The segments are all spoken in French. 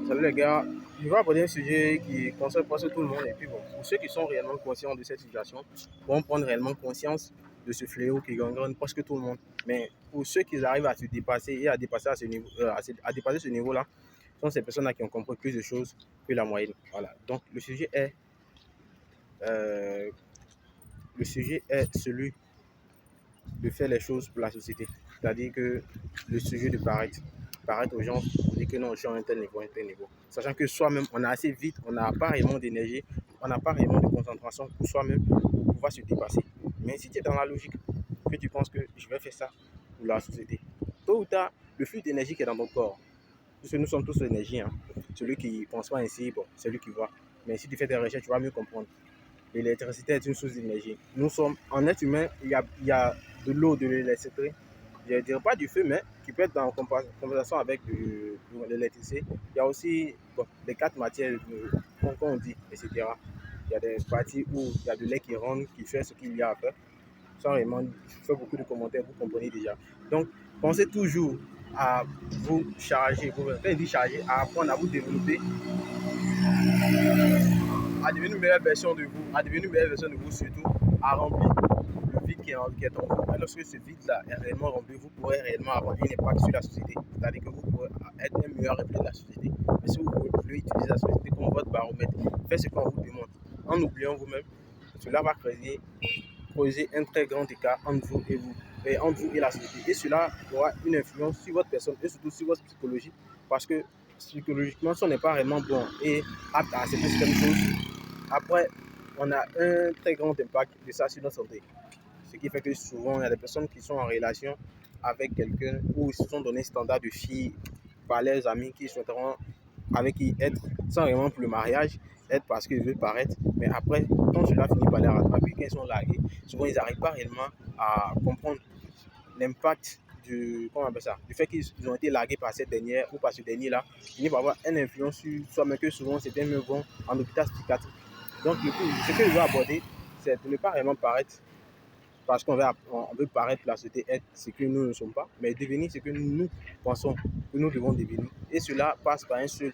Salut les gars, je vais aborder un sujet qui concerne presque tout le monde. Et puis bon, pour ceux qui sont réellement conscients de cette situation, vont prendre réellement conscience de ce fléau qui gangrène presque tout le monde. Mais pour ceux qui arrivent à se dépasser et à dépasser à ce niveau, à dépasser ce niveau-là, sont ces personnes-là qui ont compris plus de choses que la moyenne. Voilà. Donc euh, le sujet est celui de faire les choses pour la société. C'est-à-dire que le sujet de paraître aux gens, dire que non, je suis à un tel niveau. Sachant que soi-même, on a assez vite, on n'a pas réellement d'énergie, on n'a pas réellement de concentration pour soi-même pour pouvoir se dépasser. Mais si tu es dans la logique, que tu penses que je vais faire ça pour la société, tôt ou tard, le flux d'énergie qui est dans ton corps, parce que nous sommes tous l'énergie, hein. Celui qui ne pense pas ainsi, bon, c'est lui qui voit. Mais si tu fais des recherches, tu vas mieux comprendre. L'électricité est une source d'énergie. Nous sommes, en être humain, il y a de l'eau, de l'électricité. Je ne dirais pas du feu, mais qui peut être en comparaison avec de l'électricité. Il y a aussi bon, les quatre matières, comme on dit, etc. Il y a des parties où il y a de l'air qui rentre, qui fait ce qu'il y a à faire. Sans vraiment faire beaucoup de commentaires, vous comprenez déjà. Donc, pensez toujours à vous charger, à apprendre à vous développer, à devenir une meilleure version de vous, surtout à remplir le vide qui est en vous. Et lorsque ce vide-là est réellement rempli, vous pourrez réellement avoir un impact sur la société. C'est-à-dire que vous pourrez être un meilleur reflet de la société. Mais si vous voulez utiliser la société comme votre baromètre, faites ce qu'on vous demande. En oubliant vous-même, cela va creuser un très grand écart entre vous et vous, et entre vous et la société. Et cela aura une influence sur votre personne et surtout sur votre psychologie. Parce que psychologiquement, si on n'est pas vraiment bon et apte à accepter certaines choses, après, on a un très grand impact de ça sur notre santé. Ce qui fait que souvent, il y a des personnes qui sont en relation avec quelqu'un où ils se sont donné un standard de fille par leurs amis qui souhaiteront avec qui être sans vraiment pour le mariage, être parce qu'ils veulent paraître. Mais après, quand cela finit par les rattraper, quand ils sont largués, souvent ils n'arrivent pas réellement à comprendre l'impact comment on appelle ça, du fait qu'ils ont été largués par cette dernière ou par ce dernier-là, finit par avoir une influence sur soi-même que souvent certains me vont en hôpital psychiatrique. Donc, du coup, ce que je veux aborder, c'est de ne pas vraiment paraître parce on veut paraître la société être ce que nous ne sommes pas, mais devenir ce que nous pensons que nous devons devenir. Et cela passe par un seul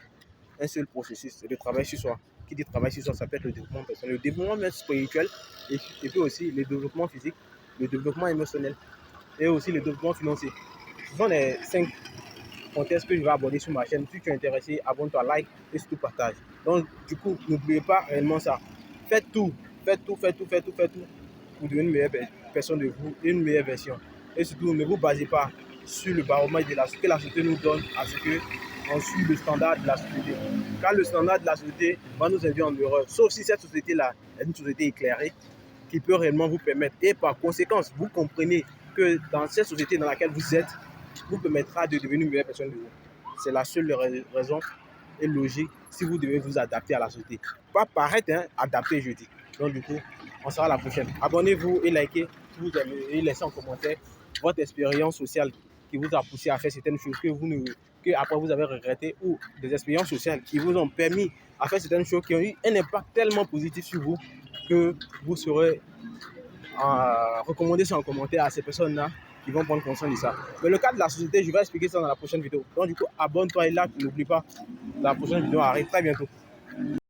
processus, c'est le travail sur soi. Qui dit travail sur soi, ça peut être le développement personnel, le développement même spirituel, et puis aussi le développement physique, le développement émotionnel et aussi le développement financier. Ce sont les 5 contextes que je vais aborder sur ma chaîne. Si tu es intéressé, abonne-toi, like et surtout partage. Donc, du coup, n'oubliez pas réellement ça. Faites tout pour devenir une meilleure personne de vous et une meilleure version. Et surtout, ne vous basez pas sur le baromètre que la société nous donne à ce que on suit le standard de la société. Car le standard de la société va nous induire en erreur. Sauf si cette société-là est une société éclairée qui peut réellement vous permettre. Et par conséquence, vous comprenez que dans cette société dans laquelle vous êtes, vous permettra de devenir une meilleure personne de vous. C'est la seule raison et logique si vous devez vous adapter à la société. Pas paraître, hein, adapter, je dis. Donc, du coup, on sera à la prochaine. Abonnez-vous et likez si vous aimez et laissez en commentaire votre expérience sociale qui vous a poussé à faire certaines choses que après vous avez regretté ou des expériences sociales qui vous ont permis à faire certaines choses qui ont eu un impact tellement positif sur vous que vous serez recommander ça en commentaire à ces personnes-là qui vont prendre conscience de ça. Mais le cas de la société, je vais expliquer ça dans la prochaine vidéo. Donc du coup, abonne-toi et là, n'oublie pas, la prochaine vidéo arrive très bientôt.